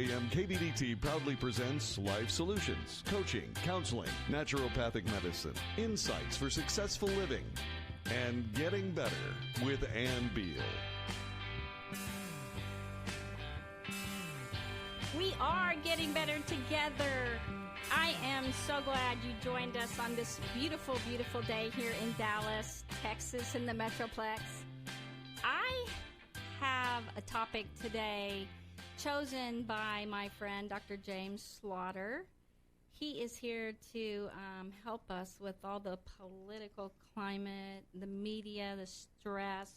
AM KBDT proudly presents Life Solutions, coaching, counseling, naturopathic medicine, insights for successful living, and getting better with Beal. We are getting better together. I am so glad you joined us on this beautiful, beautiful day here in Dallas, Texas, in the Metroplex. I have a topic today chosen by my friend, Dr. James Slaughter. He is here to help us with all the political climate, the media, the stress.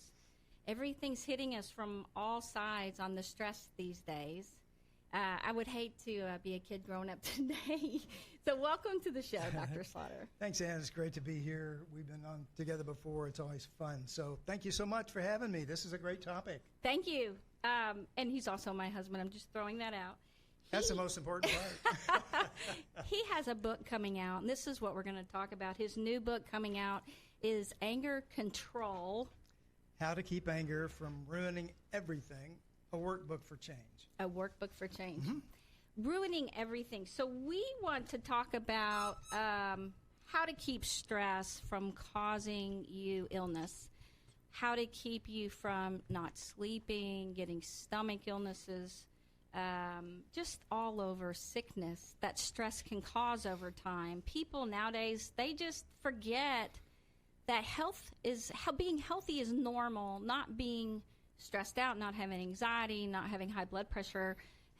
Everything's hitting us from all sides on the stress these days. I would hate to be a kid growing up today. So welcome to the show, Dr. Slaughter. Thanks, Ann. It's great to be here. We've been on together before. It's always fun. So thank you so much for having me. This is a great topic. Thank you. And he's also my husband. I'm just throwing that out. That's the most important part. He has a book coming out, and this is what we're going to talk about. His new book coming out is Anger Control. How to keep anger from ruining everything. A workbook for change. A workbook for change. Mm-hmm. Ruining everything. So we want to talk about how to keep stress from causing you illness, how to keep you from not sleeping, getting stomach illnesses, just all over sickness that stress can cause over time. People nowadays, they just forget that being healthy is normal, not being stressed out, not having anxiety, not having high blood pressure,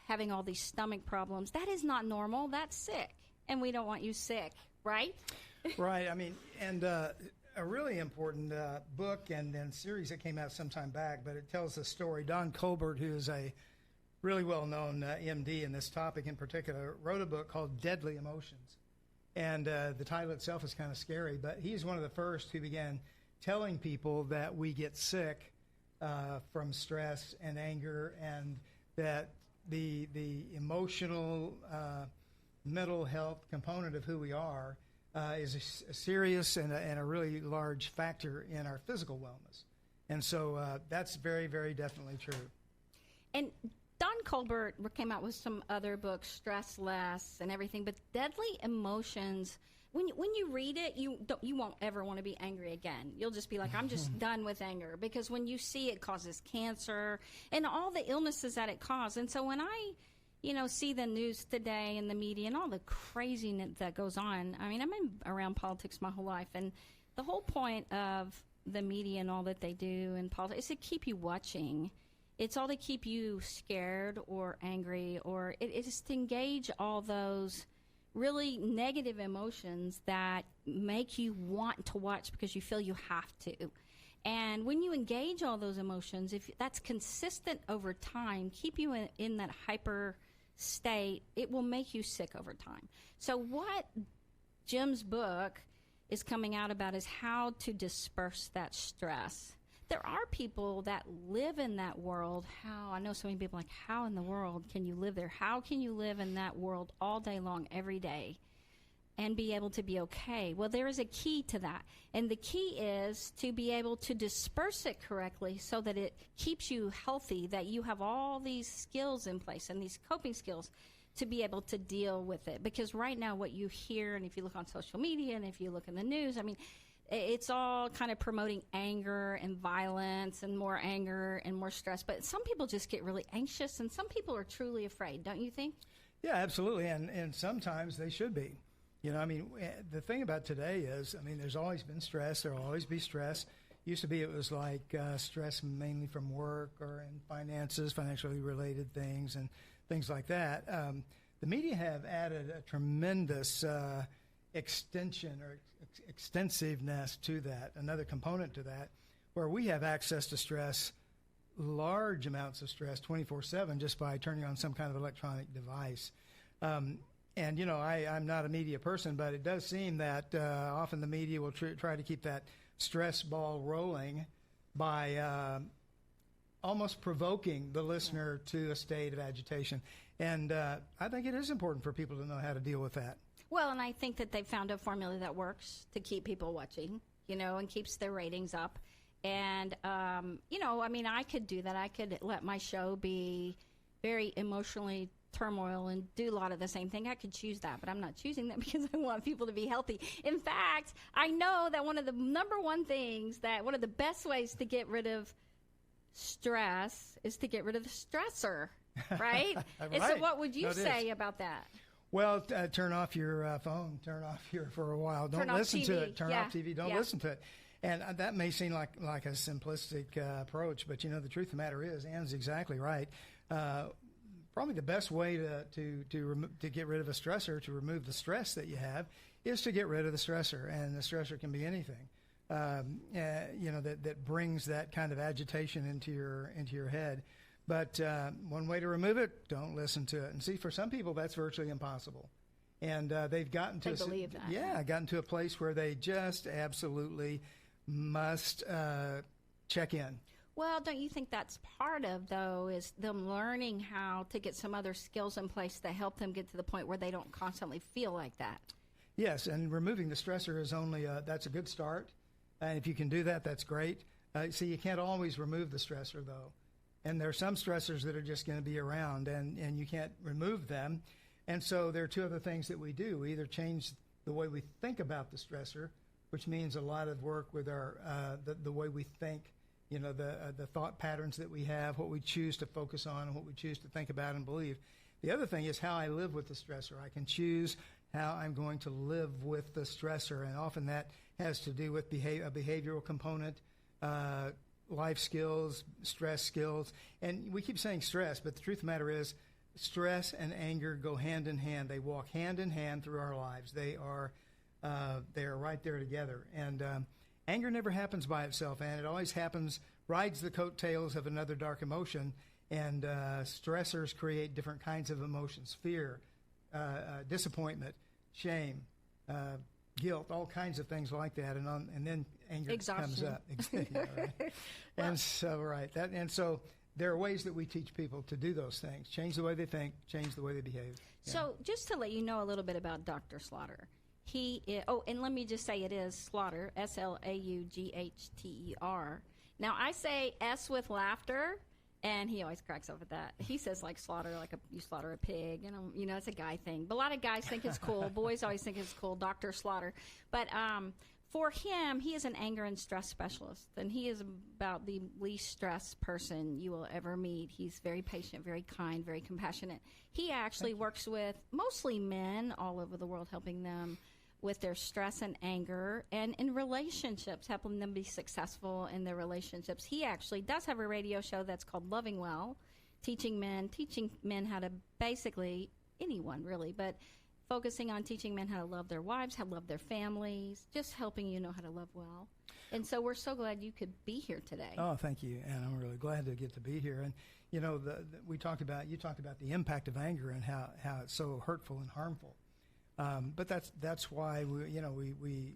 having all these stomach problems. That is not normal. That's sick. And we don't want you sick, right? Right. I mean, and a really important book and series that came out some time back, but it tells the story. Don Colbert, who is a really well-known MD in this topic in particular, wrote a book called Deadly Emotions. And the title itself is kind of scary, but he's one of the first who began telling people that we get sick from stress and anger, and that the emotional, mental health component of who we are is a serious and a really large factor in our physical wellness. And so that's very, very definitely true. And Don Colbert came out with some other books, Stress Less and everything, but Deadly Emotions, when you read it, you won't ever want to be angry again. You'll just be like, I'm just done with anger, because when you see it causes cancer and all the illnesses that it causes. And so when I, see the news today and the media and all the craziness that goes on, I mean, I've been around politics my whole life, and the whole point of the media and all that they do in politics is to keep you watching. It's all to keep you scared or angry, or it is to engage all those really negative emotions that make you want to watch because you feel you have to. And when you engage all those emotions, if that's consistent over time, keep you in that hyper state, it will make you sick over time. So what Jim's book is coming out about is how to disperse that stress. There are people that live in that world. I know so many people like, how in the world can you live there? How can you live in that world all day long, every day, and be able to be okay? Well, there is a key to that. And the key is to be able to disperse it correctly so that it keeps you healthy, that you have all these skills in place and these coping skills to be able to deal with it. Because right now what you hear, and if you look on social media and if you look in the news, I mean, it's all kind of promoting anger and violence and more anger and more stress. But some people just get really anxious, and some people are truly afraid, don't you think? Yeah, absolutely. And sometimes they should be. The thing about today is, there's always been stress. There will always be stress. Used to be it was like stress mainly from work or in finances, financially related things and things like that. The media have added a tremendous extension or extensiveness to that, another component to that, where we have access to stress, large amounts of stress 24/7 just by turning on some kind of electronic device. I'm not a media person, but it does seem that often the media will try to keep that stress ball rolling by almost provoking the listener to a state of agitation. And I think it is important for people to know how to deal with that. Well, and I think that they've found a formula that works to keep people watching, and keeps their ratings up. And, I could do that. I could let my show be very emotionally turmoil and do a lot of the same thing. I could choose that, but I'm not choosing that because I want people to be healthy. In fact, I know that one of the best ways to get rid of stress is to get rid of the stressor, right? Right. And so what would you say about that? Well, turn off your phone, turn off for a while. Don't listen to it. Turn off TV. Don't listen to it. And that may seem like a simplistic approach, but the truth of the matter is, Ann's exactly right. Probably the best way to get rid of a stressor, to remove the stress that you have, is to get rid of the stressor. And the stressor can be anything, that brings that kind of agitation into your head. But one way to remove it, don't listen to it. And see, for some people, that's virtually impossible. And they've gotten to gotten to a place where they just absolutely must check in. Well, don't you think that's part of, though, is them learning how to get some other skills in place to help them get to the point where they don't constantly feel like that? Yes, and removing the stressor is that's a good start. And if you can do that, that's great. See, you can't always remove the stressor, though. And there are some stressors that are just going to be around, and you can't remove them. And so there are two other things that we do. We either change the way we think about the stressor, which means a lot of work with our the way we think, the thought patterns that we have, what we choose to focus on, and what we choose to think about and believe. The other thing is how I live with the stressor. I can choose how I'm going to live with the stressor, and often that has to do with a behavioral component, life skills, stress skills. And we keep saying stress, but the truth of the matter is stress and anger go hand in hand. They walk hand in hand through our lives. They are right there together. And anger never happens by itself, and it always rides the coattails of another dark emotion. And stressors create different kinds of emotions: fear, disappointment, shame, guilt, all kinds of things like that, and then anger comes up. Right. And so there are ways that we teach people to do those things: change the way they think, change the way they behave. So just to let you know a little bit about Dr. Slaughter, and let me just say it is Slaughter, Slaughter. Now I say S with laughter, and he always cracks up at that. He says slaughter, you slaughter a pig, it's a guy thing. But a lot of guys think it's cool. Boys always think it's cool, Dr. Slaughter. But for him, he is an anger and stress specialist, and he is about the least stressed person you will ever meet. He's very patient, very kind, very compassionate. He actually works with mostly men all over the world, helping them with their stress and anger, and in relationships, helping them be successful in their relationships. He actually does have a radio show that's called Loving Well, teaching men how to, basically anyone really, but focusing on teaching men how to love their wives, how to love their families, just helping you know how to love well. And so we're so glad you could be here today. Oh, thank you, and I'm really glad to get to be here. And you talked about the impact of anger and how it's so hurtful and harmful. But that's why we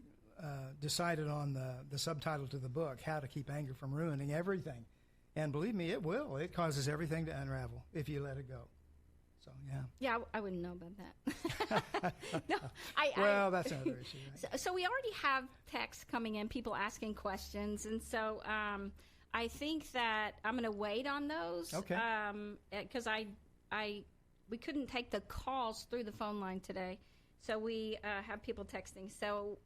decided on the subtitle to the book, How to Keep Anger from Ruining Everything. And believe me, it will. It causes everything to unravel if you let it go. So, yeah. Yeah, I wouldn't know about that. Well, that's another issue. Right? So we already have texts coming in, people asking questions. And so I think that I'm going to wait on those. Okay. Because we couldn't take the calls through the phone line today. So we have people texting. So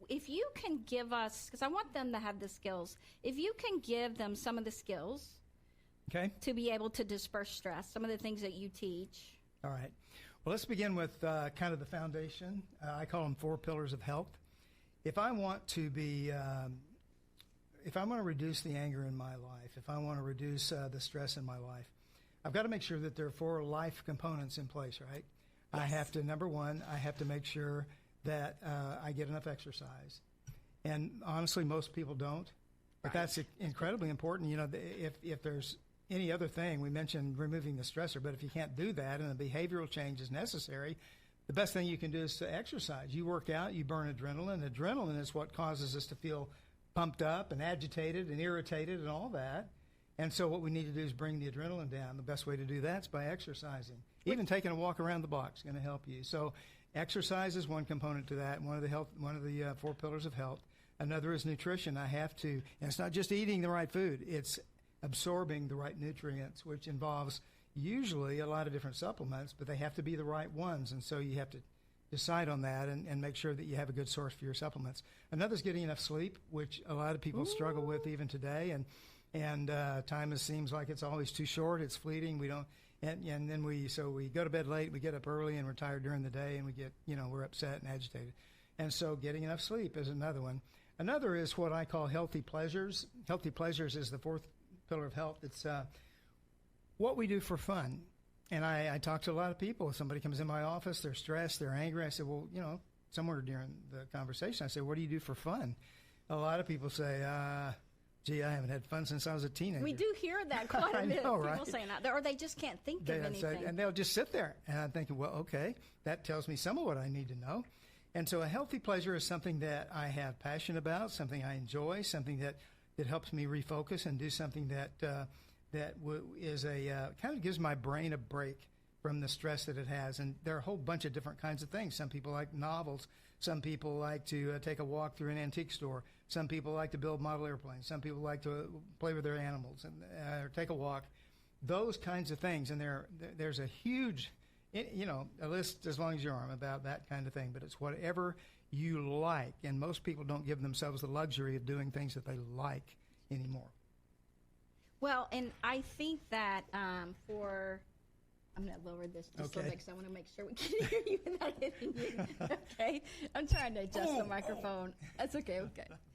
if you can give us, because I want them to have the skills, if you can give them some of the skills to be able to disperse stress, some of the things that you teach. All right. Well, let's begin with kind of the foundation. I call them 4 pillars of health. If I want to reduce the anger in my life, if I want to reduce the stress in my life, I've got to make sure that there are 4 life components in place, right? Yes. I have to, number one, I have to make sure that I get enough exercise. And honestly, most people don't. But that's incredibly important. If there's any other thing, we mentioned removing the stressor, but if you can't do that and a behavioral change is necessary, the best thing you can do is to exercise. You work out, you burn adrenaline. Adrenaline is what causes us to feel pumped up and agitated and irritated and all that. And so what we need to do is bring the adrenaline down. The best way to do that is by exercising. Even taking a walk around the block is going to help you. So exercise is one component to that, one of the 4 pillars of health. Another is nutrition. And it's not just eating the right food. It's absorbing the right nutrients, which involves, usually a lot of different supplements, but they have to be the right ones. And so you have to decide on that and make sure that you have a good source for your supplements. Another is getting enough sleep, which a lot of people struggle with even today. And time seems like it's always too short. It's fleeting. We don't. And then we go to bed late, we get up early, and we're tired during the day, and we're upset and agitated. And so getting enough sleep is another one. Another is what I call healthy pleasures. Healthy pleasures is the fourth pillar of health. It's what we do for fun. And I talk to a lot of people. If somebody comes in my office, they're stressed, they're angry. I say, well, somewhere during the conversation, I say, what do you do for fun? A lot of people say, gee, I haven't had fun since I was a teenager. We do hear that quite a bit. Know, people right? saying that, or they just can't think of anything. And they'll just sit there. And I'm thinking, well, okay, that tells me some of what I need to know. And so a healthy pleasure is something that I have passion about, something I enjoy, something that helps me refocus and do something that is kind of gives my brain a break from the stress that it has. And there are a whole bunch of different kinds of things. Some people like novels. Some people like to take a walk through an antique store. Some people like to build model airplanes. Some people like to play with their animals and or take a walk. Those kinds of things. And there's a huge, a list as long as your arm about that kind of thing. But it's whatever you like. And most people don't give themselves the luxury of doing things that they like anymore. Well, and I think that I'm going to lower this just a little bit because I want to make sure we can hear you without hitting you. Okay? I'm trying to adjust the microphone. That's okay.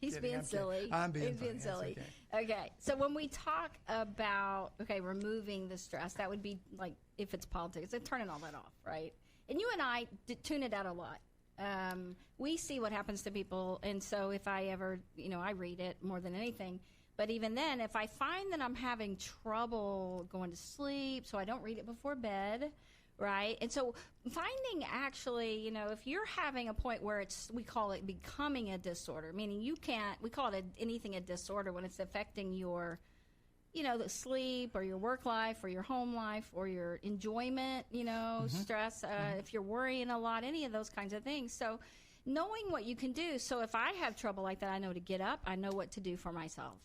He's being silly. I'm being silly. Okay. So when we talk about, removing the stress, that would be like if it's politics, and turning all that off, right? And you and I tune it out a lot. We see what happens to people, and so if I ever, I read it more than anything. But even then, if I find that I'm having trouble going to sleep, so I don't read it before bed, right? And so finding actually, if you're having a point where we call it becoming a disorder, meaning we call it anything a disorder when it's affecting your, the sleep or your work life or your home life or your enjoyment, stress, if you're worrying a lot, any of those kinds of things. So knowing what you can do. So if I have trouble like that, I know to get up. I know what to do for myself.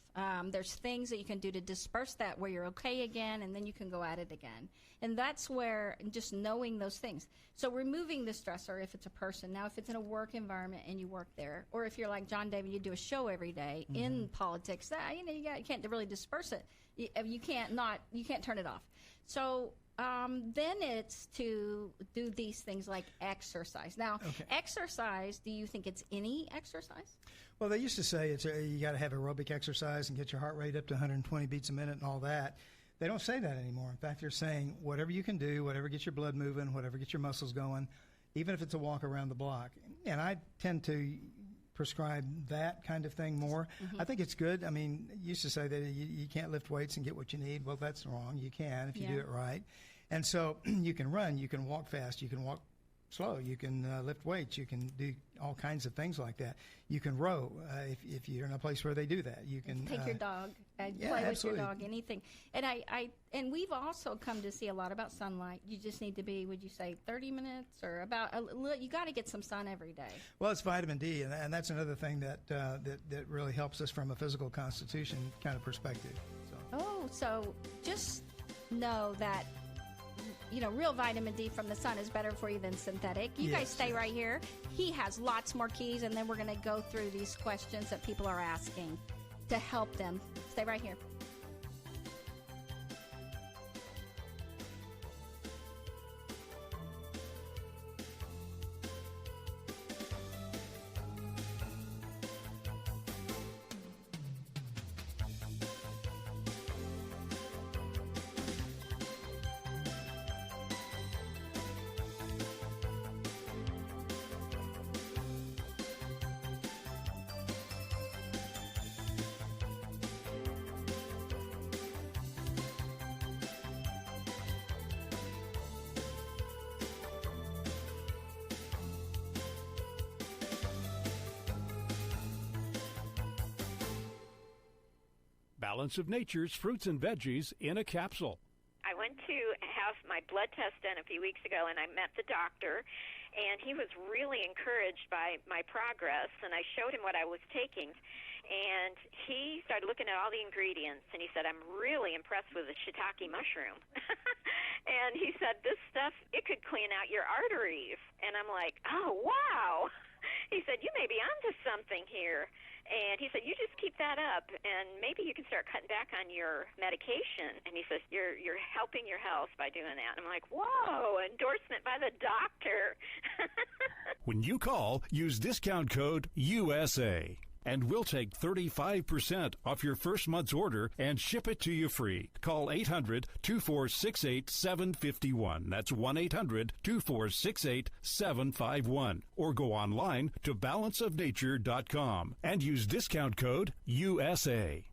There's things that you can do to disperse that where you're okay again, and then you can go at it again. And that's where just knowing those things. So removing the stressor if it's a person. Now, if it's in a work environment and you work there, or if you're like John David, you do a show every day in politics, you can't really disperse it. You can't turn it off. So then it's to do these things like exercise. Now, exercise, do you think it's any exercise? Well, they used to say you got to have aerobic exercise and get your heart rate up to 120 beats a minute and all that. They don't say that anymore. In fact, they're saying whatever you can do, whatever gets your blood moving, whatever gets your muscles going, even if it's a walk around the block. And I tend to prescribe that kind of thing more. I think it's good. I mean, used to say that you can't lift weights and get what you need. Well, that's wrong. You can if you do it right. And so you can run, you can walk fast, you can walk slow, you can lift weights, you can do all kinds of things like that. You can row if you're in a place where they do that. You can take your dog and play absolutely. with your dog, anything. And and we've also come to see a lot about sunlight. You just need to be, would you say, 30 minutes or about you got to get some sun every day. Well, it's vitamin D, and that's another thing that really helps us from a physical constitution kind of perspective. So just know that real vitamin D from the sun is better for you than synthetic. You guys stay right here. He has lots more keys, and then we're going to go through these questions that people are asking to help them. Stay right here. Balance of Nature's fruits and veggies in a capsule. I went to have my blood test done a few weeks ago, and I met the doctor, and he was really encouraged by my progress, and I showed him what I was taking. And he started looking at all the ingredients, and he said, I'm really impressed with the shiitake mushroom. And he said, this stuff, it could clean out your arteries. And I'm like, oh, wow. He said, you may be onto something here. And he said, you just keep that up, and maybe you can start cutting back on your medication. And he says, you're helping your health by doing that. And I'm like, whoa, endorsement by the doctor. When you call, use discount code USA. And we'll take 35% off your first month's order and ship it to you free. Call 800-2468-751. That's 1-800-2468-751. Or go online to balanceofnature.com and use discount code USA.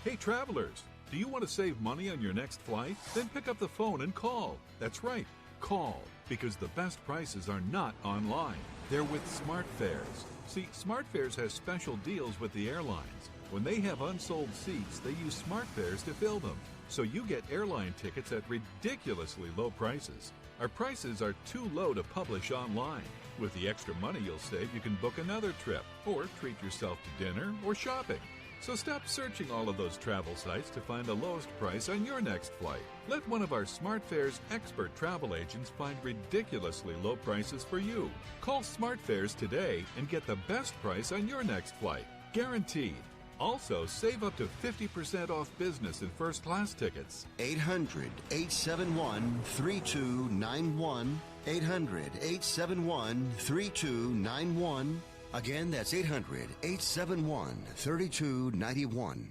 Hey, travelers, do you want to save money on your next flight? Then pick up the phone and call. That's right, call, because the best prices are not online. They're with SmartFares. See, SmartFares has special deals with the airlines. When they have unsold seats, they use SmartFares to fill them. So you get airline tickets at ridiculously low prices. Our prices are too low to publish online. With the extra money you'll save, you can book another trip or treat yourself to dinner or shopping. So stop searching all of those travel sites to find the lowest price on your next flight. Let one of our SmartFares expert travel agents find ridiculously low prices for you. Call SmartFares today and get the best price on your next flight. Guaranteed. Also, save up to 50% off business and first class tickets. 800-871-3291. 800-871-3291. Again, that's 800-871-3291.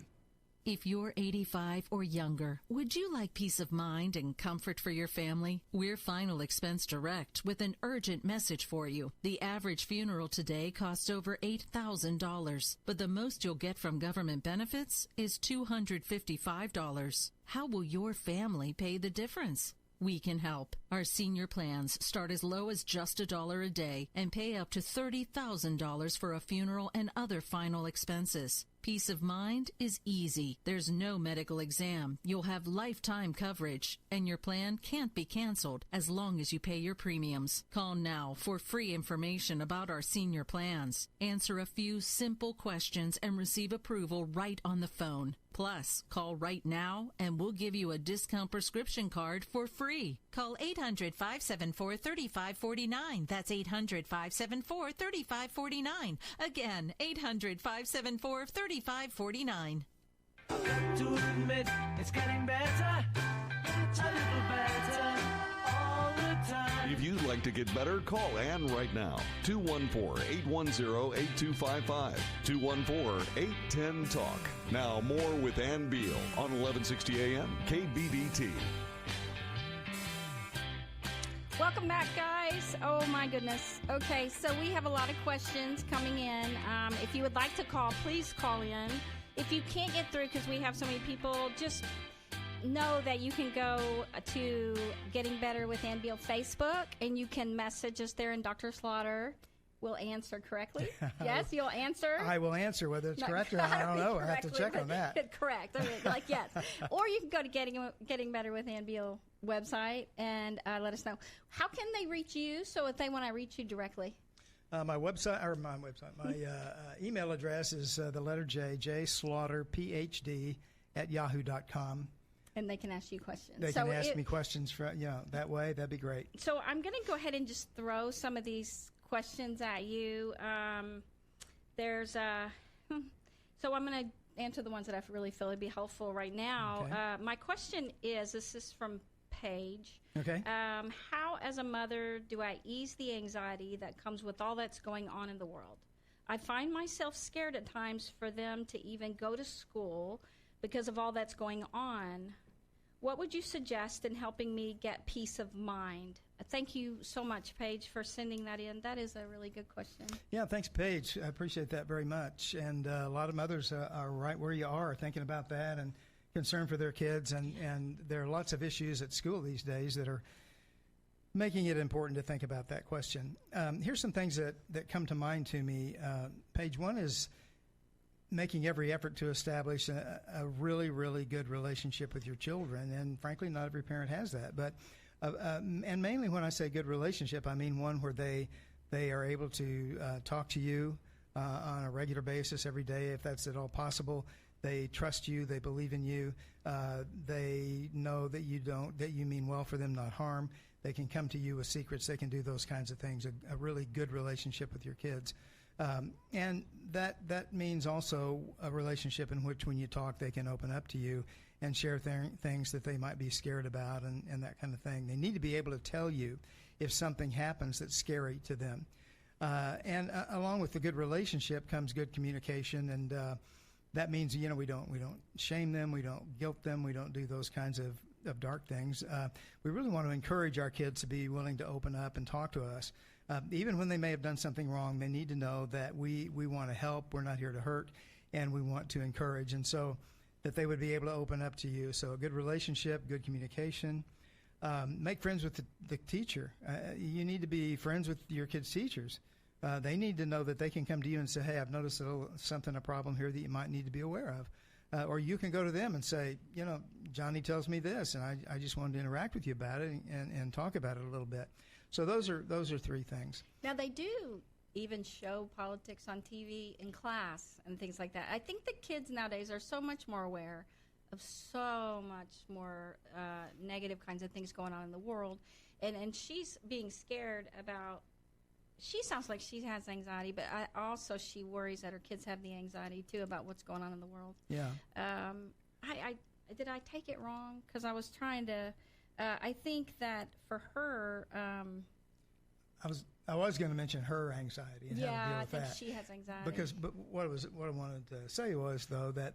If you're 85 or younger, would you like peace of mind and comfort for your family? We're Final Expense Direct with an urgent message for you. The average funeral today costs over $8,000, but the most you'll get from government benefits is $255. How will your family pay the difference? We can help. Our senior plans start as low as just $1 a day and pay up to $30,000 for a funeral and other final expenses. Peace of mind is easy. There's no medical exam. You'll have lifetime coverage, and your plan can't be canceled as long as you pay your premiums. Call now for free information about our senior plans. Answer a few simple questions and receive approval right on the phone. Plus, call right now and we'll give you a discount prescription card for free. Call 800-574-3549. That's 800-574-3549. Again, 800-574-3549. To admit it's getting better, a little better all the time. If you'd like to get better, call Ann right now. 214-810-8255. 214-810-TALK. Now more with Ann Beal on 1160 AM KBDT. Welcome back, guys. Oh, my goodness. Okay, so we have a lot of questions coming in. If you would like to call, please call in. If you can't get through because we have so many people, just know that you can go to Getting Better with Ann Beal Facebook, and you can message us there, and Dr. Slaughter will answer correctly. Yes, you'll answer? I will answer whether it's correct or not. I don't know. I have to check on that. Correct. I mean, like, yes. Or you can go to Getting Better with Ann Beal website and let us know. How can they reach you? So if they want to reach you directly? My email address is the letter J Slaughter, PhD, @yahoo.com. And they can ask you questions. They can ask me questions that way. That'd be great. So I'm going to go ahead and just throw some of these questions at you. So I'm going to answer the ones that I really feel would be helpful right now. Okay. My question is, this is from Paige. Okay. How, as a mother, do I ease the anxiety that comes with all that's going on in the world? I find myself scared at times for them to even go to school because of all that's going on. What would you suggest in helping me get peace of mind? Thank you so much, Paige, for sending that in. That is a really good question. Yeah, thanks, Paige. I appreciate that very much. And a lot of mothers are right where you are thinking about that and concerned for their kids. And there are lots of issues at school these days that are making it important to think about that question. Here's some things that come to mind to me. Paige, one is making every effort to establish a really, really good relationship with your children. And frankly, not every parent has that. But and mainly when I say good relationship, I mean one where they are able to talk to you on a regular basis every day, if that's at all possible. They trust you. They believe in you. They know that you mean well for them, not harm. They can come to you with secrets. They can do those kinds of things. A really good relationship with your kids. And that means also a relationship in which when you talk, they can open up to you and share things that they might be scared about and that kind of thing. They need to be able to tell you if something happens that's scary to them. And along with the good relationship comes good communication, and that means, we don't shame them, we don't guilt them, we don't do those kinds of dark things. We really want to encourage our kids to be willing to open up and talk to us. Even when they may have done something wrong, they need to know that we want to help, we're not here to hurt, and we want to encourage. And so that they would be able to open up to you. So a good relationship, good communication. Make friends with the teacher. You need to be friends with your kids' teachers. They need to know that they can come to you and say, hey, I've noticed a problem here that you might need to be aware of. Or you can go to them and say, Johnny tells me this, and I just wanted to interact with you about it and talk about it a little bit. So those are three things. Now, they do even show politics on TV in class and things like that. I think the kids nowadays are so much more aware of so much more negative kinds of things going on in the world. And she's being scared about, she sounds like she has anxiety, but she worries that her kids have the anxiety, too, about what's going on in the world. Yeah. Did I take it wrong? Because I was trying to, I think that for her... I was going to mention her anxiety and how to deal with that. I think she has anxiety. But what I wanted to say was, though, that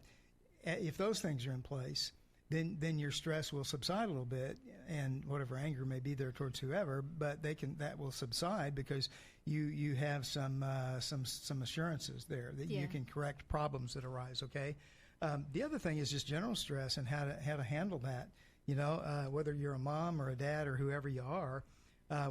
if those things are in place, then your stress will subside a little bit, and whatever anger may be there towards whoever, but that will subside because you have some assurances there that you can correct problems that arise. Okay. The other thing is just general stress and how to handle that. Whether you're a mom or a dad or whoever you are.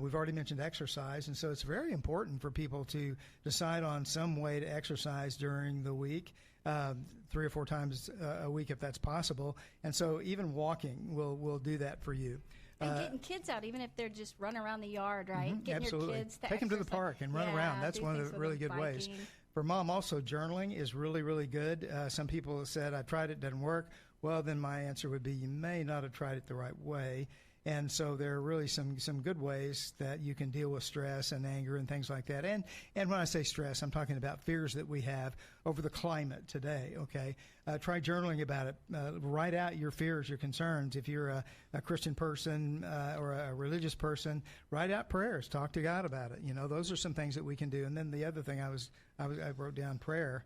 We've already mentioned exercise, and so it's very important for people to decide on some way to exercise during the week, 3 or 4 times a week if that's possible. And so even walking will do that for you. And getting kids out, even if they're just running around the yard, right? Mm-hmm, getting absolutely. Your kids to take them to the park and run around. That's one of the really good ways. For mom, also journaling is really, really good. Some people have said, I tried it, doesn't work. Well, then my answer would be you may not have tried it the right way. And so there are really some good ways that you can deal with stress and anger and things like that. And when I say stress, I'm talking about fears that we have over the climate today, okay? Try journaling about it. Write out your fears, your concerns. If you're a Christian person or a religious person, write out prayers. Talk to God about it. Those are some things that we can do. And then the other thing I wrote down prayer.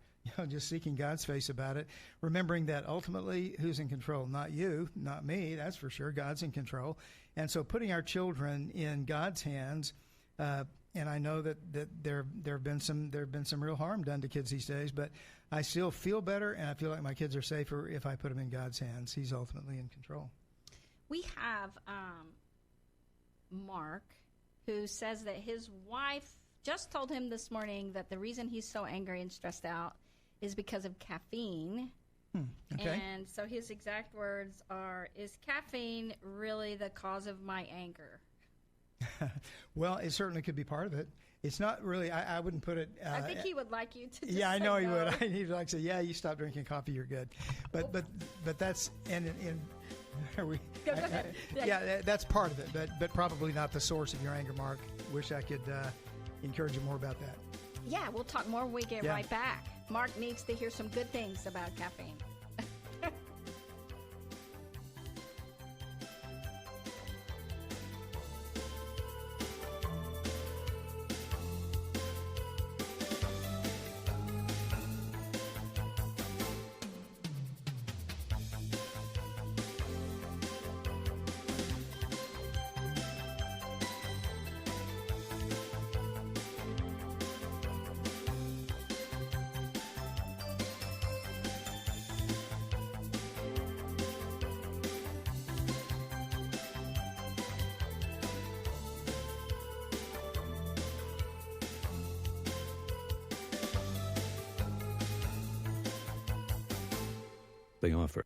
Just seeking God's face about it, remembering that ultimately who's in control? Not you, not me, that's for sure. God's in control. And so putting our children in God's hands, and I know that there have been some real harm done to kids these days, but I still feel better, and I feel like my kids are safer if I put them in God's hands. He's ultimately in control. We have Mark, who says that his wife just told him this morning that the reason he's so angry and stressed out is because of caffeine. Okay. And so his exact words are, is caffeine really the cause of my anger? Well, it certainly could be part of it. It's not really, I wouldn't put it... I think he would like you to just I know say he no. would. He'd like to say, you stop drinking coffee, you're good. But that's... Are we, Go ahead. That's part of it, but probably not the source of your anger, Mark. Wish I could encourage you more about that. Yeah, we'll talk more when we get right back. Mark needs to hear some good things about caffeine. They offer.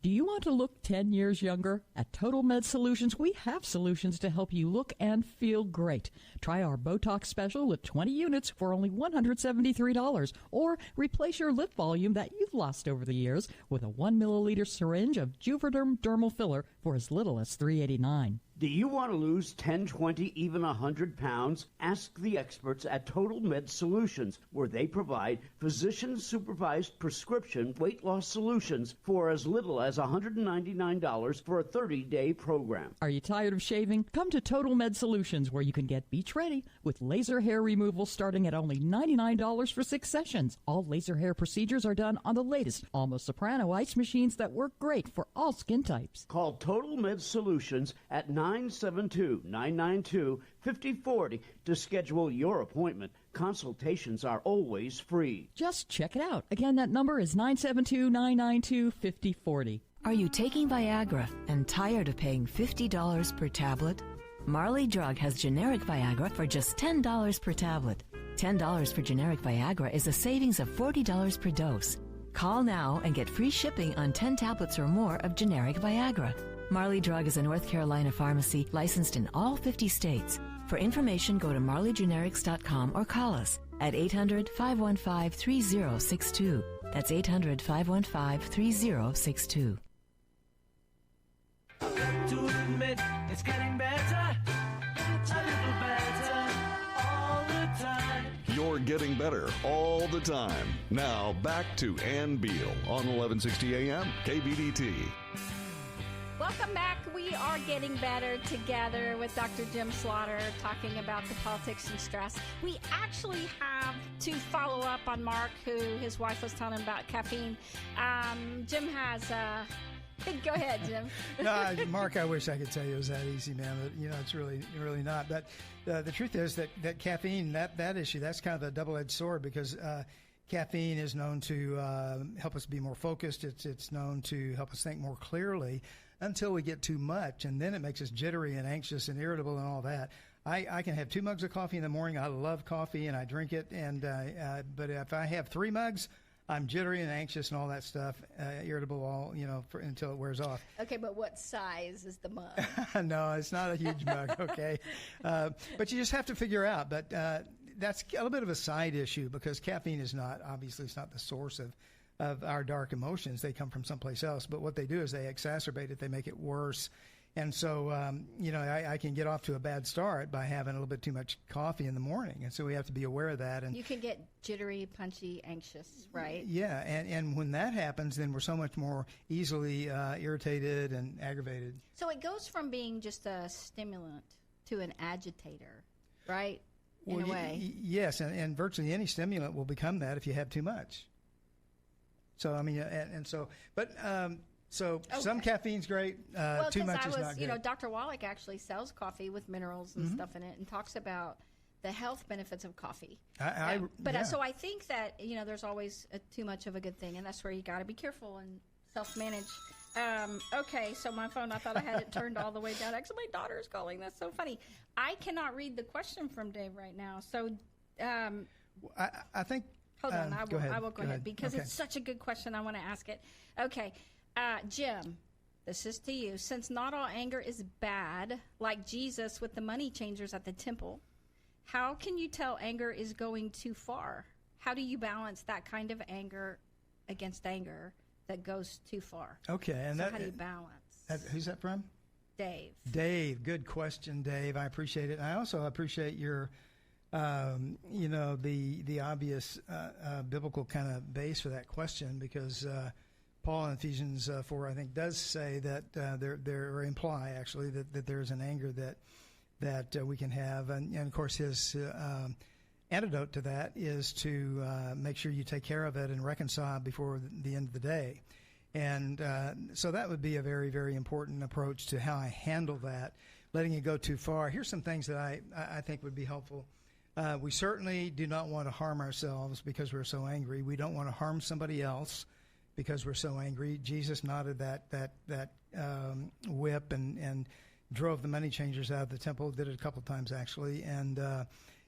Do you want to look 10 years younger? At Total Med Solutions, we have solutions to help you look and feel great. Try our Botox special with 20 units for only $173, or replace your lip volume that you've lost over the years with a 1 milliliter syringe of Juvederm dermal filler for as little as $389. Do you want to lose 10, 20, even 100 pounds? Ask the experts at Total Med Solutions, where they provide physician-supervised prescription weight loss solutions for as little as $199 for a 30-day program. Are you tired of shaving? Come to Total Med Solutions, where you can get beach ready with laser hair removal starting at only $99 for 6 sessions. All laser hair procedures are done on the latest Almost Soprano ice machines that work great for all skin types. Call Total Med Solutions at 972-992-5040 to schedule your appointment. Consultations are always free. Just check it out. Again, that number is 972-992-5040. Are you taking Viagra and tired of paying $50 per tablet? Marley Drug has generic Viagra for just $10 per tablet. $10 for generic Viagra is a savings of $40 per dose. Call now and get free shipping on 10 tablets or more of generic Viagra. Marley Drug is a North Carolina pharmacy licensed in all 50 states. For information, go to marleygenerics.com or call us at 800-515-3062. That's 800-515-3062. I've got to admit, it's getting better, a little better, all the time. You're getting better all the time. Now, back to Ann Beal on 1160 AM KBDT. Welcome back. We are getting better together with Dr. Jim Slaughter, talking about the politics and stress. We actually have to follow up on Mark, who his wife was telling him about caffeine. Jim has... Go ahead, Jim. No, Mark, I wish I could tell you it was that easy, man. But, it's really not. But the truth is that caffeine, that issue, that's kind of a double-edged sword, because caffeine is known to help us be more focused. It's known to help us think more clearly until we get too much, and then it makes us jittery and anxious and irritable and all that. I can have 2 mugs of coffee in the morning. I love coffee, and I drink it. But if I have 3 mugs, I'm jittery and anxious and all that stuff, irritable until it wears off. Okay, but what size is the mug? No, it's not a huge mug, okay? But you just have to figure out. But that's a little bit of a side issue, because caffeine is obviously it's not the source of our dark emotions. They come from someplace else. But what they do is they exacerbate it. They make it worse. And so, I can get off to a bad start by having a little bit too much coffee in the morning. And so we have to be aware of that. And you can get jittery, punchy, anxious, right? Yeah. And when that happens, then we're so much more easily irritated and aggravated. So it goes from being just a stimulant to an agitator, right? In a way. Yes. And virtually any stimulant will become that if you have too much. So, So okay. Some caffeine's great. Too much is not good. Dr. Wallach actually sells coffee with minerals and stuff in it, and talks about the health benefits of coffee. So I think that there's always too much of a good thing, and that's where you got to be careful and self-manage. Okay, so my phone, I thought I had it turned all the way down. Actually, my daughter is calling. That's so funny. I cannot read the question from Dave right now. So I think. Hold on, I will go ahead because okay. It's such a good question. I want to ask it. Okay. Jim, this is to you. Since not all anger is bad, like Jesus with the money changers at the temple, how can you tell anger is going too far? How do you balance that kind of anger against anger that goes too far? Okay. And how do you balance? Who's that from? Dave. Dave, good question, Dave. I appreciate it. I also appreciate your, the obvious biblical kind of base for that question, because Paul in Ephesians 4, I think, does say that or imply actually that there is an anger that we can have, and of course his antidote to that is to make sure you take care of it and reconcile before the end of the day, and so that would be a very, very important approach to how I handle that. Letting it go too far. Here's some things that I think would be helpful. We certainly do not want to harm ourselves because we're so angry. We don't want to harm somebody else because we're so angry. Jesus knotted that whip and drove the money changers out of the temple. Did it a couple of times actually, and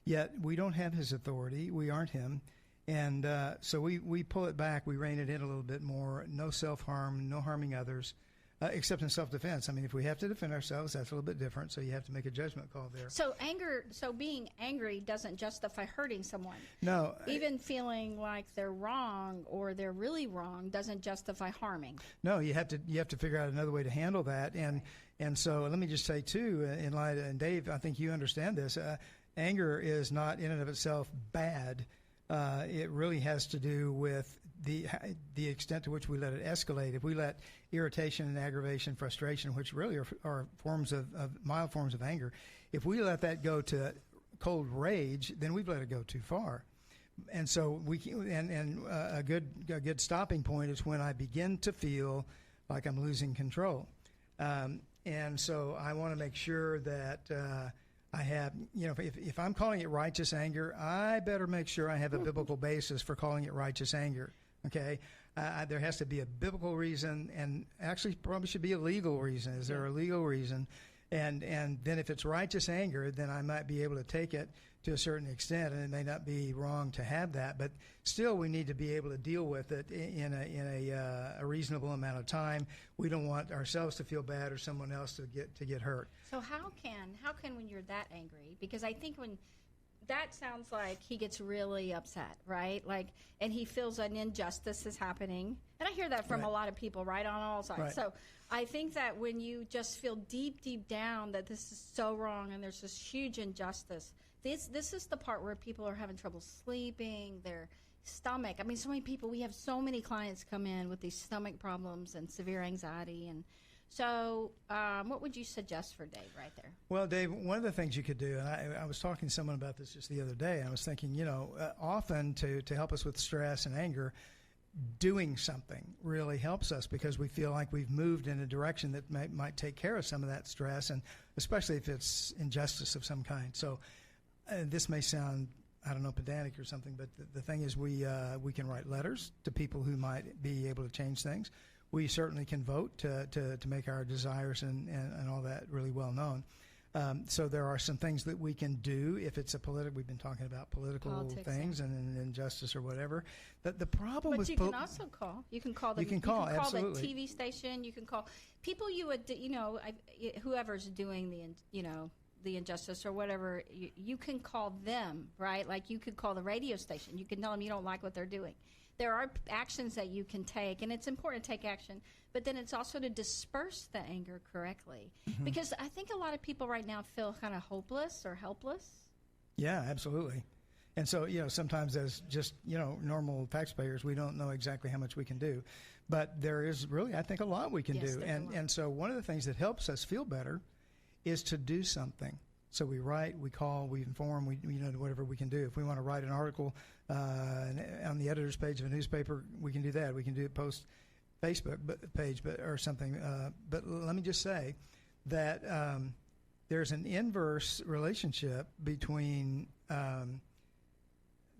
yet we don't have his authority. We aren't him, And so we pull it back. We rein it in a little bit more. No self-harm, no harming others. Except in self-defense. I mean, if we have to defend ourselves, that's a little bit different. So you have to make a judgment call there. So being angry doesn't justify hurting someone. No. Even feeling like they're wrong or they're really wrong doesn't justify harming. No, you have to figure out another way to handle that. And so let me just say too, in light, and Dave, I think you understand this. Anger is not in and of itself bad. It really has to do with the extent to which we let it escalate. If we let irritation and aggravation, frustration, which really are forms of mild forms of anger, if we let that go to cold rage, then we've let it go too far. And so a good stopping point is when I begin to feel like I'm losing control. And so I want to make sure that I have, if I'm calling it righteous anger, I better make sure I have a biblical basis for calling it righteous anger. Okay, there has to be a biblical reason, and actually probably should be a legal reason. Is there a legal reason? And then if it's righteous anger, then I might be able to take it to a certain extent, and it may not be wrong to have that. But still, we need to be able to deal with it in a reasonable amount of time. We don't want ourselves to feel bad or someone else to get hurt. So how can when you're that angry? Because I think when that sounds like he gets really upset, right? Like, and he feels an injustice is happening. And I hear that from a lot of people, right, on all sides. Right. So I think that when you just feel deep, deep down that this is so wrong and there's this huge injustice, this is the part where people are having trouble sleeping, their stomach. I mean, so many people, we have so many clients come in with these stomach problems and severe anxiety. And so what would you suggest for Dave right there? Well, Dave, one of the things you could do, and I was talking to someone about this just the other day, and I was thinking, often to help us with stress and anger, doing something really helps us because we feel like we've moved in a direction that might take care of some of that stress, and especially if it's injustice of some kind. So this may sound, I don't know, pedantic or something, but the thing is we can write letters to people who might be able to change things. We certainly can vote to make our desires and all that really well known. So there are some things that we can do if it's we've been talking about political things and injustice or whatever. The problem but with you can also call. You can call the absolutely. the TV station. You can call people you would whoever's doing the injustice or whatever. You can call them, right? Like you could call the radio station. You can tell them you don't like what they're doing. There are actions that you can take, and it's important to take action, but then it's also to disperse the anger correctly. Mm-hmm. Because I think a lot of people right now feel kind of hopeless or helpless. Yeah, absolutely. And so, sometimes as just, normal taxpayers, we don't know exactly how much we can do. But there is really, I think, a lot we can do. And so one of the things that helps us feel better is to do something. So we write, we call, we inform, we whatever we can do. If we want to write an article on the editor's page of a newspaper, we can do that. We can do it post Facebook page, or something. But let me just say that there's an inverse relationship between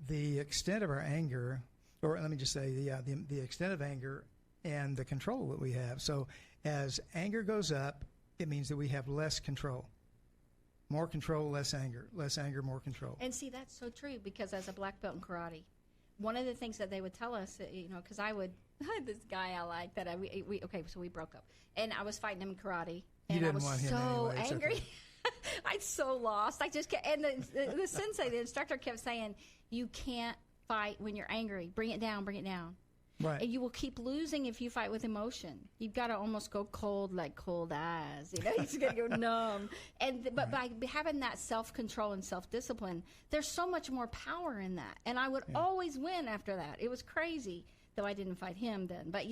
the extent of our anger, or let me just say the extent of anger and the control that we have. So as anger goes up, it means that we have less control. More control, less anger. Less anger, more control. And see, that's so true because as a black belt in karate, one of the things that they would tell us, because I had this guy I liked that so we broke up. And I was fighting him in karate. And you didn't want him so anyway. angry. Okay. I so lost. I just kept, and the sensei, the instructor kept saying, you can't fight when you're angry. Bring it down, bring it down. Right. And you will keep losing if you fight with emotion. You've got to almost go cold, like cold eyes. You're going to go numb. But by having that self-control and self-discipline, there's so much more power in that. And I would always win after that. It was crazy, though I didn't fight him then. But,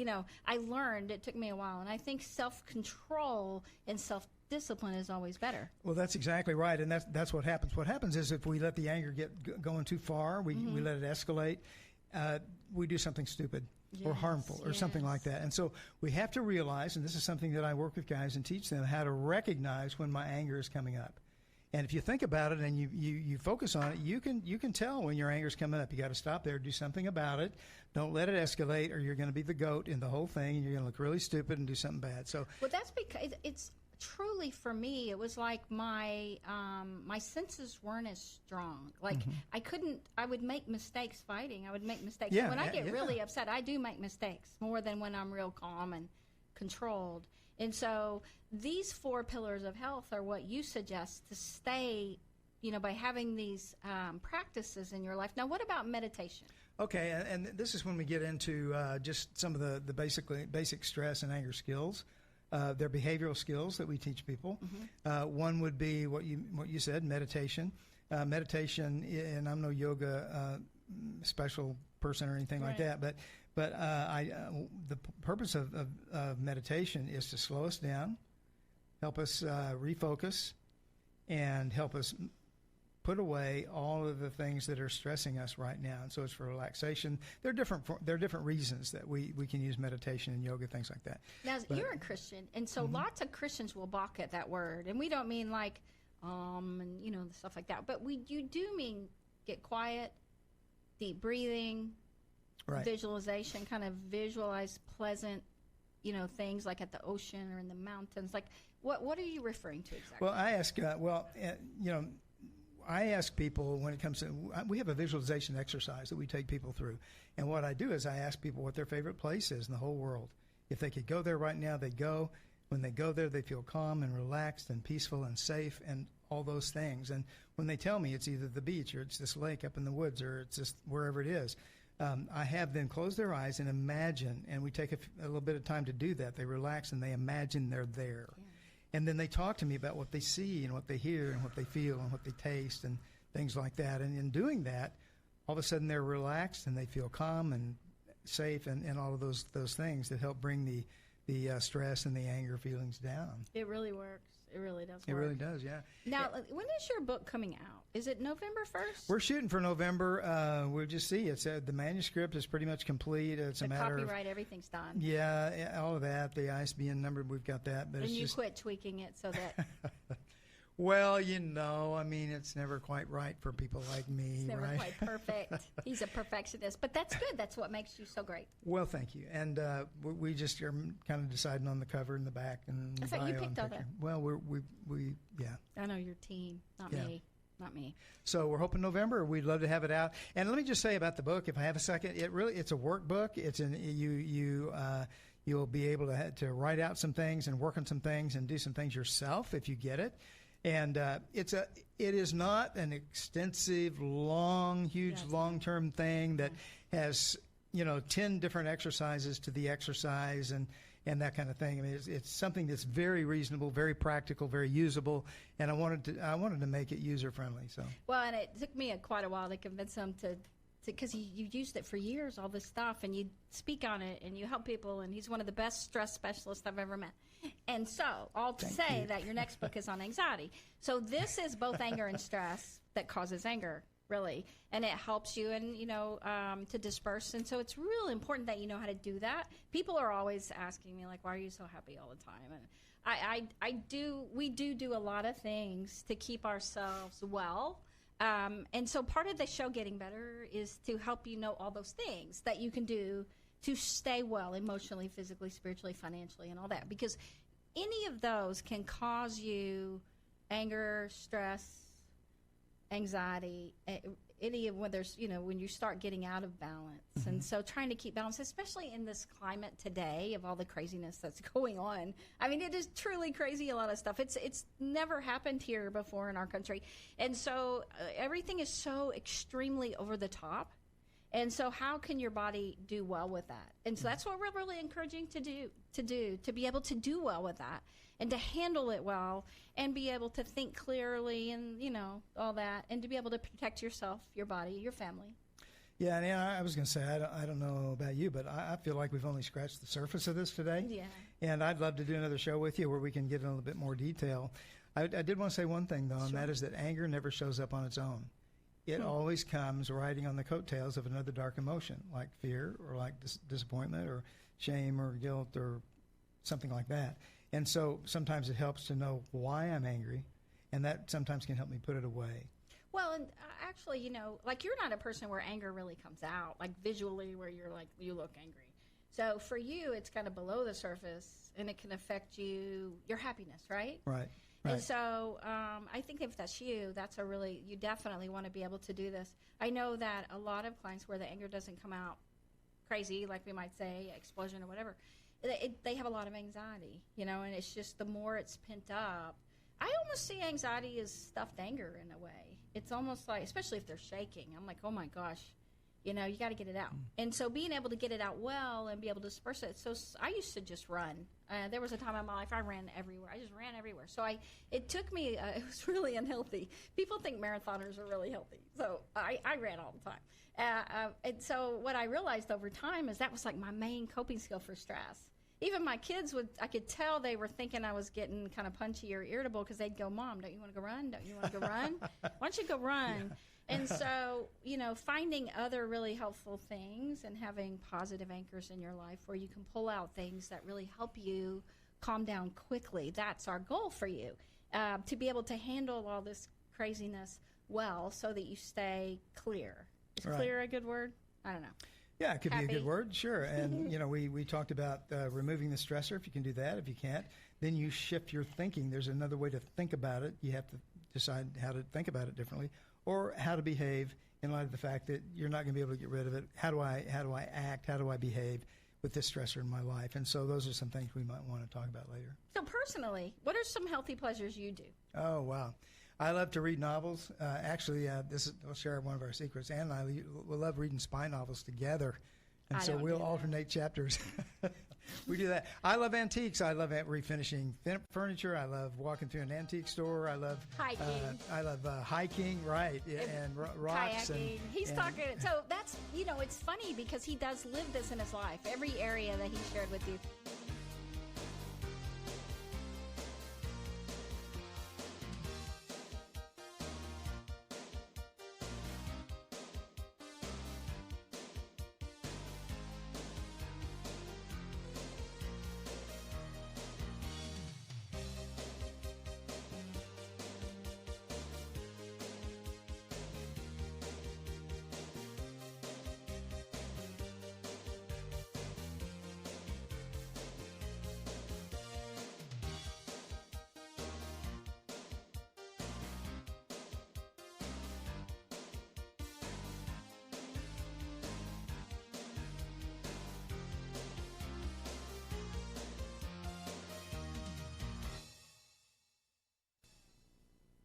I learned. It took me a while. And I think self-control and self-discipline is always better. Well, that's exactly right. And that's what happens. What happens is if we let the anger get going too far, we let it escalate, we do something stupid. Or harmful or something like that. And so we have to realize, and this is something that I work with guys and teach them, how to recognize when my anger is coming up. And if you think about it and you focus on it, you can tell when your anger is coming up. You got to stop there, do something about it. Don't let it escalate or you're going to be the goat in the whole thing and you're going to look really stupid and do something bad. So that's because it's truly for me, it was like my senses weren't as strong. Like I would make mistakes fighting. I would make mistakes. Yeah, When I get really upset, I do make mistakes more than when I'm real calm and controlled. And so these 4 pillars of health are what you suggest to stay, by having these practices in your life. Now, what about meditation? Okay, and this is when we get into just some of the basic stress and anger skills. They're behavioral skills that we teach people. One would be what you said, meditation. Meditation, and I'm no yoga special person or anything like that, but the purpose of meditation is to slow us down, help us refocus, and help us put away all of the things that are stressing us right now. And so it's for relaxation. There are different reasons that we can use meditation and yoga, things like that. Now, you're a Christian, and so lots of Christians will balk at that word. And we don't mean like, and, stuff like that. But you do mean get quiet, deep breathing, visualization, kind of visualize pleasant, things like at the ocean or in the mountains. Like, what are you referring to exactly? Well, I ask, I ask people when it comes to, we have a visualization exercise that we take people through. And what I do is I ask people what their favorite place is in the whole world. If they could go there right now, they'd go. When they go there, they feel calm and relaxed and peaceful and safe and all those things. And when they tell me it's either the beach or it's this lake up in the woods or it's just wherever it is, I have them close their eyes and imagine, and we take a little bit of time to do that. They relax and they imagine they're there. Yeah. And then they talk to me about what they see and what they hear and what they feel and what they taste and things like that. And in doing that, all of a sudden they're relaxed and they feel calm and safe and all of those things that help bring the stress and the anger feelings down. It really works. It really does work. It really does, yeah. Now, when is your book coming out? Is it November 1st? We're shooting for November. We'll just see. It's the manuscript is pretty much complete. It's a matter of copyright, everything's done. Yeah, all of that. The ISBN number, we've got that. But and you quit tweaking it so that... Well, it's never quite right for people like me. It's never right? quite perfect. He's a perfectionist, but that's good. That's what makes you so great. Well, thank you. And we just are kind of deciding on the cover and the back and I thought you picked all that. Well, we I know your team, not me. Not me. So we're hoping November. We'd love to have it out. And let me just say about the book, if I have a second, it's a workbook. It's you'll be able to write out some things and work on some things and do some things yourself if you get it. And it is not an extensive, long-term thing that has 10 different exercises to the exercise and that kind of thing. I mean, it's something that's very reasonable, very practical, very usable, and I wanted to make it user friendly. So well, and it took me quite a while to convince him to because you used it for years, all this stuff, and you speak on it and you help people, and he's one of the best stress specialists I've ever met. And so, all to say that your next book is on anxiety. So this is both anger and stress that causes anger, really, and it helps you and to disperse. And so it's really important that you know how to do that. People are always asking me like, "Why are you so happy all the time?" And we do a lot of things to keep ourselves well. And so part of the show Getting Better is to help you know all those things that you can do to stay well emotionally, physically, spiritually, financially, and all that. Because any of those can cause you anger, stress, anxiety, any of when there's, when you start getting out of balance. Mm-hmm. And so trying to keep balance, especially in this climate today of all the craziness that's going on. I mean, it is truly crazy, a lot of stuff. It's never happened here before in our country. And so everything is so extremely over the top. And so how can your body do well with that? And so that's what we're really encouraging to be able to do well with that and to handle it well and be able to think clearly and, all that, and to be able to protect yourself, your body, your family. Yeah, and I was going to say, I don't know about you, but I feel like we've only scratched the surface of this today. Yeah. And I'd love to do another show with you where we can get in a little bit more detail. I did want to say one thing, though, and that is that anger never shows up on its own. It always comes riding on the coattails of another dark emotion, like fear or like disappointment or shame or guilt or something like that. And so sometimes it helps to know why I'm angry, and that sometimes can help me put it away. Well, and actually, like you're not a person where anger really comes out, like visually where you're like, you look angry. So for you, it's kind of below the surface, and it can affect your happiness, right? Right. And so I think if that's you, you definitely want to be able to do this. I know that a lot of clients where the anger doesn't come out crazy, like we might say, explosion or whatever, they have a lot of anxiety, and it's just the more it's pent up. I almost see anxiety as stuffed anger in a way. It's almost like, especially if they're shaking, I'm like, oh my gosh, you got to get it out. And so being able to get it out well and be able to disperse it. So I used to just run. There was a time in my life I ran everywhere. I just ran everywhere. So it took me, it was really unhealthy. People think marathoners are really healthy. So I ran all the time. And so what I realized over time is that was like my main coping skill for stress. Even my kids I could tell they were thinking I was getting kind of punchy or irritable because they'd go, Mom, don't you want to go run? Don't you want to go run? Why don't you go run? Yeah. And so, finding other really helpful things and having positive anchors in your life where you can pull out things that really help you calm down quickly. That's our goal for you, to be able to handle all this craziness well so that you stay clear. Is clear a good word? I don't know. Yeah, it could be a good word, sure. And, we talked about removing the stressor, if you can do that. If you can't, then you shift your thinking. There's another way to think about it. You have to decide how to think about it differently or how to behave in light of the fact that you're not going to be able to get rid of it. How do I act? How do I behave with this stressor in my life? And so those are some things we might want to talk about later. So personally, what are some healthy pleasures you do? Oh, wow. I love to read novels. I'll share one of our secrets. Ann and I we love reading spy novels together. And so we'll alternate chapters. We do that. I love antiques. I love refinishing furniture. I love walking through an antique store. I love hiking. Hiking, right, and rocks. Kayaking. He's talking. So that's, it's funny because he does live this in his life, every area that he shared with you.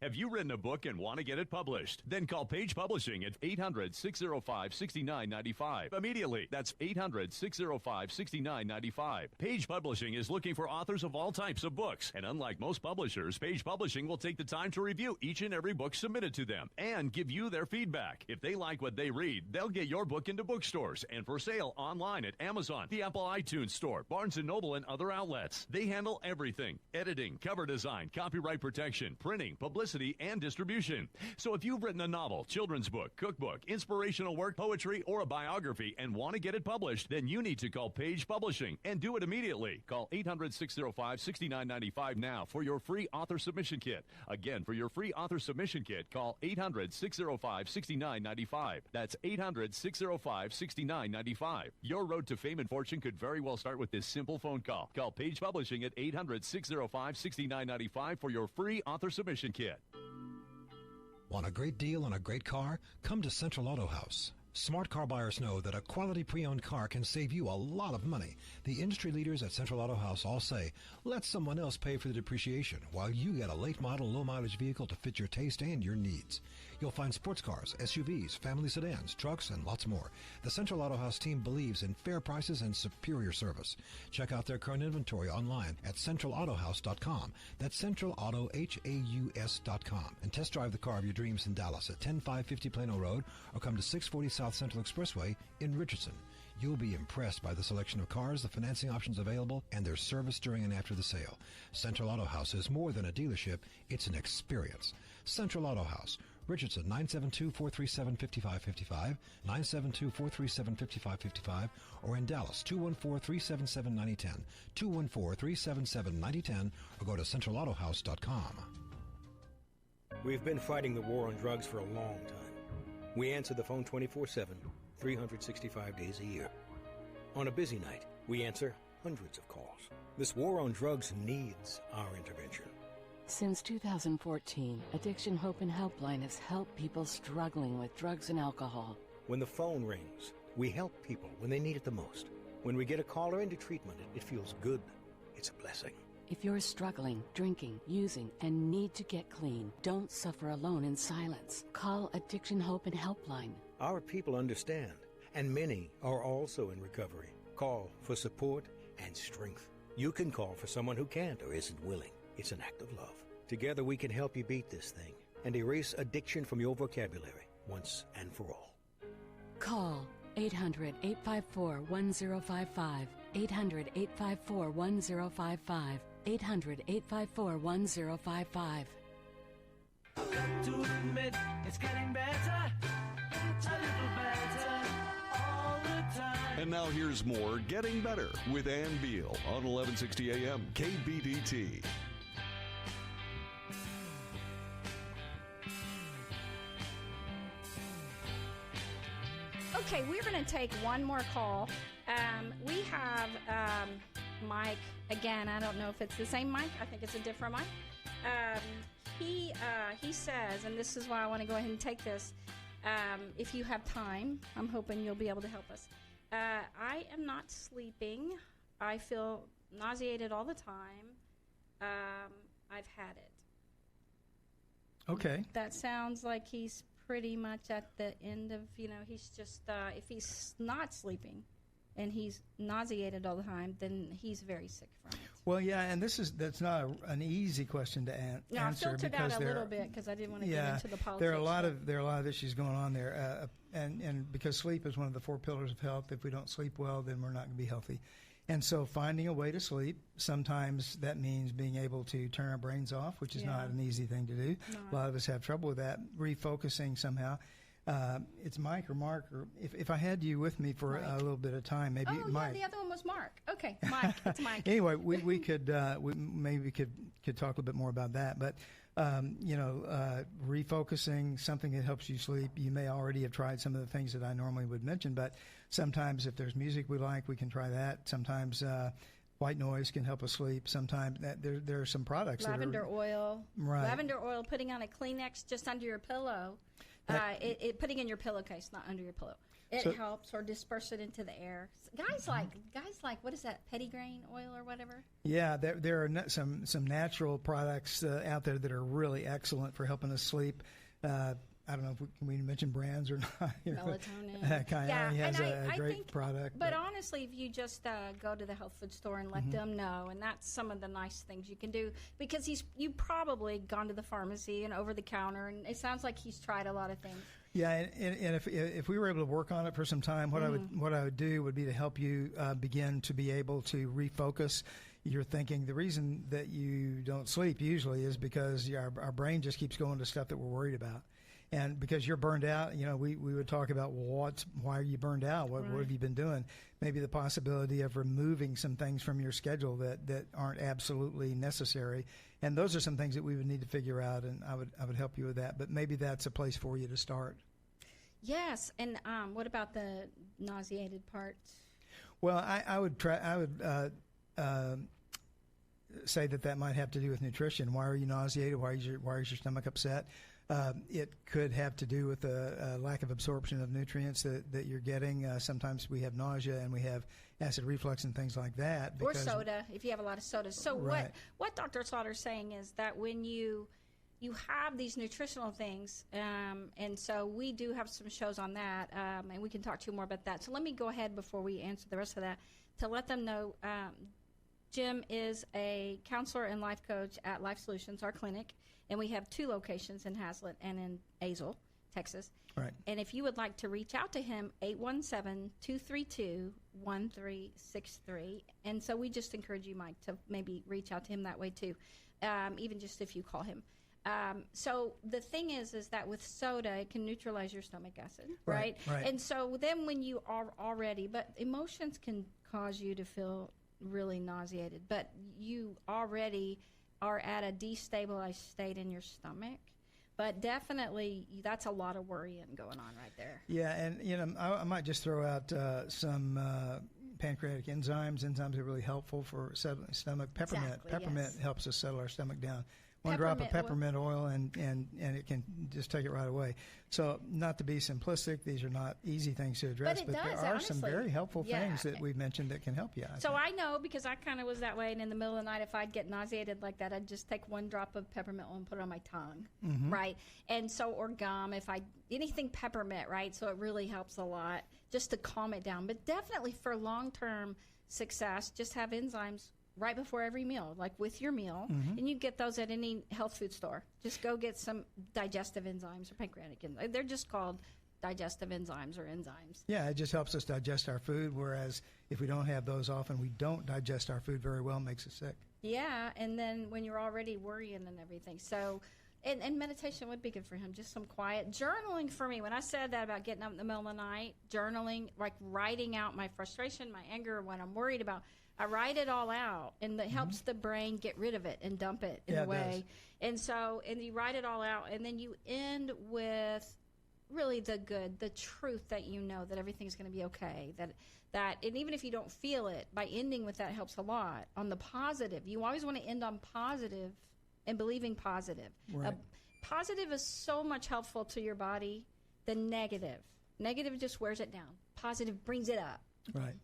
Have you written a book and want to get it published? Then call Page Publishing at 800-605-6995 immediately. That's 800-605-6995. Page Publishing is looking for authors of all types of books. And unlike most publishers, Page Publishing will take the time to review each and every book submitted to them and give you their feedback. If they like what they read, they'll get your book into bookstores and for sale online at Amazon, the Apple iTunes Store, Barnes & Noble, and other outlets. They handle everything: editing, cover design, copyright protection, printing, publicity, and distribution. So if you've written a novel, children's book, cookbook, inspirational work, poetry, or a biography and want to get it published, then you need to call Page Publishing and do it immediately. Call 800-605-6995 now for your free author submission kit. Again, for your free author submission kit, call 800-605-6995. That's 800-605-6995. Your road to fame and fortune could very well start with this simple phone call. Call Page Publishing at 800-605-6995 for your free author submission kit. Want a great deal on a great car? Come to Central Auto House. Smart car buyers know that a quality pre-owned car can save you a lot of money. The industry leaders at Central Auto House all say, let someone else pay for the depreciation while you get a late model, low mileage vehicle to fit your taste and your needs. You'll find sports cars, SUVs, family sedans, trucks, and lots more. The Central Auto House team believes in fair prices and superior service. Check out their current inventory online at centralautohouse.com. That's centralautohaus.com. And test drive the car of your dreams in Dallas at 10550 Plano Road or come to 640 South Central Expressway in Richardson. You'll be impressed by the selection of cars, the financing options available, and their service during and after the sale. Central Auto House is more than a dealership, it's an experience. Central Auto House, Richardson, 972-437-5555, 972-437-5555, or in Dallas, 214-377-9010, 214-377-9010, or go to centralautohouse.com. We've been fighting the war on drugs for a long time. We answer the phone 24/7, 365 days a year. On a busy night, We answer hundreds of calls. This war on drugs needs our intervention. Since 2014, Addiction Hope and Helpline has helped people struggling with drugs and alcohol. When the phone rings, we help people when they need it the most. When we get a caller into treatment, it feels good. It's a blessing. If you're struggling, drinking, using, and need to get clean, don't suffer alone in silence. Call Addiction Hope and Helpline. Our people understand, and many are also in recovery. Call for support and strength. You can call for someone who can't or isn't willing. It's an act of love. Together we can help you beat this thing and erase addiction from your vocabulary once and for all. Call 800-854-1055, 800-854-1055, 800-854-1055. I've got to admit, it's getting better, a little better all the time. And now here's more Getting Better with Ann Beal on 1160 AM KBDT. Okay, we're going to take one more call. We have Mike again. I don't know if it's the same Mike. I think it's a different Mike. He says, and this is why I want to go ahead and take this. If you have time, I'm hoping you'll be able to help us. I am not sleeping. I feel nauseated all the time. I've had it. Okay. That sounds like he's pretty much at the end of, he's just, if he's not sleeping and he's nauseated all the time, then he's very sick from it. Well, yeah, and that's not an easy question to answer. No, I filtered out a little bit because I didn't want to get into the politics. There are a lot of issues going on there, and because sleep is one of the 4 pillars of health. If we don't sleep well, then we're not going to be healthy. And so finding a way to sleep, sometimes that means being able to turn our brains off, which is not an easy thing to do. No. A lot of us have trouble with that. Refocusing somehow. It's Mike or Mark, or if I had you with me for a little bit of time, maybe Mike. Yeah, the other one was Mark. Okay, Mike. It's Mike. Anyway, we could maybe could talk a little bit more about that, but refocusing, something that helps you sleep. You may already have tried some of the things that I normally would mention, but sometimes if there's music we like, we can try that. Sometimes white noise can help us sleep. Sometimes there are some products. Lavender oil. Right. Lavender oil, putting on a Kleenex just under your pillow. Putting in your pillowcase, not under your pillow. It helps, or disperse it into the air. Guys like what is that, pettigrain oil or whatever? Yeah, there are some natural products out there that are really excellent for helping us sleep. I don't know if we mention brands or not. Melatonin. Kylie has a great product. But honestly, if you just go to the health food store and let them know, and that's some of the nice things you can do, because you probably gone to the pharmacy and over the counter, and it sounds like he's tried a lot of things. Yeah, and if we were able to work on it for some time, what I would do would be to help you begin to be able to refocus your thinking. The reason that you don't sleep usually is because our brain just keeps going to stuff that we're worried about. And because you're burned out, we would talk about, why are you burned out? What have you been doing? Maybe the possibility of removing some things from your schedule that aren't absolutely necessary. And those are some things that we would need to figure out, and I would help you with that. But maybe that's a place for you to start. Yes, and what about the nauseated part? Well, I would say that might have to do with nutrition. Why are you nauseated? Why is your stomach upset? It could have to do with a lack of absorption of nutrients that you're getting. Sometimes we have nausea and we have acid reflux and things like that. Or soda, if you have a lot of soda. So what Dr. Slaughter's saying is that when you have these nutritional things, and so we do have some shows on that, and we can talk to you more about that. So let me go ahead before we answer the rest of that to let them know Jim is a counselor and life coach at Life Solutions, our clinic. And we have 2 locations in Hazlet and in Azle, Texas. Right. And if you would like to reach out to him, 817-232-1363. And so we just encourage you, Mike, to maybe reach out to him that way too, even just if you call him. So the thing is that with soda, it can neutralize your stomach acid, right? And so then when you are already, but emotions can cause you to feel really nauseated, but you already are at a destabilized state in your stomach. But definitely, that's a lot of worrying going on right there. Yeah, and I might just throw out some pancreatic enzymes. Enzymes are really helpful for settling stomach. Peppermint helps us settle our stomach down. One drop of peppermint oil, and it can just take it right away. So not to be simplistic, these are not easy things to address, but there are some very helpful things that we've mentioned that can help you. I know, because I kind of was that way, and in the middle of the night, if I'd get nauseated like that, I'd just take one drop of peppermint oil and put it on my tongue, right? And so, or gum, anything peppermint, right? So it really helps a lot just to calm it down. But definitely for long-term success, just have enzymes right before every meal, like with your meal, and you get those at any health food store. Just go get some digestive enzymes or pancreatic enzymes. They're just called digestive enzymes or enzymes. Yeah, it just helps us digest our food, whereas if we don't have those, often we don't digest our food very well, it makes us sick. Yeah, and then when you're already worrying and everything. So, and meditation would be good for him, just some quiet. Journaling for me, when I said that about getting up in the middle of the night, journaling, like writing out my frustration, my anger, what I'm worried about, I write it all out, and it helps the brain get rid of it and dump it in a way. And so, and you write it all out, and then you end with really the good, the truth that you know that everything's going to be okay. That, and even if you don't feel it, by ending with that helps a lot. On the positive, you always want to end on positive and believing positive. Right. Positive is so much helpful to your body than negative. Negative just wears it down. Positive brings it up. Right.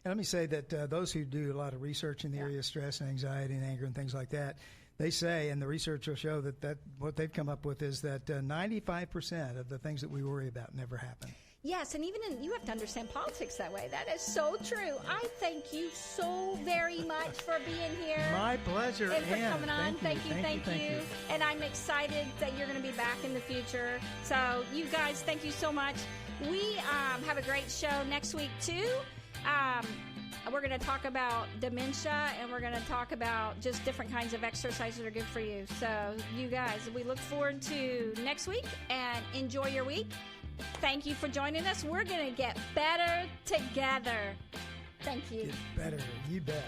And let me say that those who do a lot of research in the area of stress and anxiety and anger and things like that, they say, and the research will show that what they've come up with is that 95% of the things that we worry about never happen. Yes, and even you have to understand politics that way. That is so true. I thank you so very much for being here. My pleasure. And for coming on. Thank you. And I'm excited that you're going to be back in the future. So you guys, thank you so much. We have a great show next week, too. We're going to talk about dementia, and we're going to talk about just different kinds of exercises that are good for you. So you guys, we look forward to next week, and enjoy your week. Thank you for joining us. We're going to get better together. Thank you. Get better. You bet.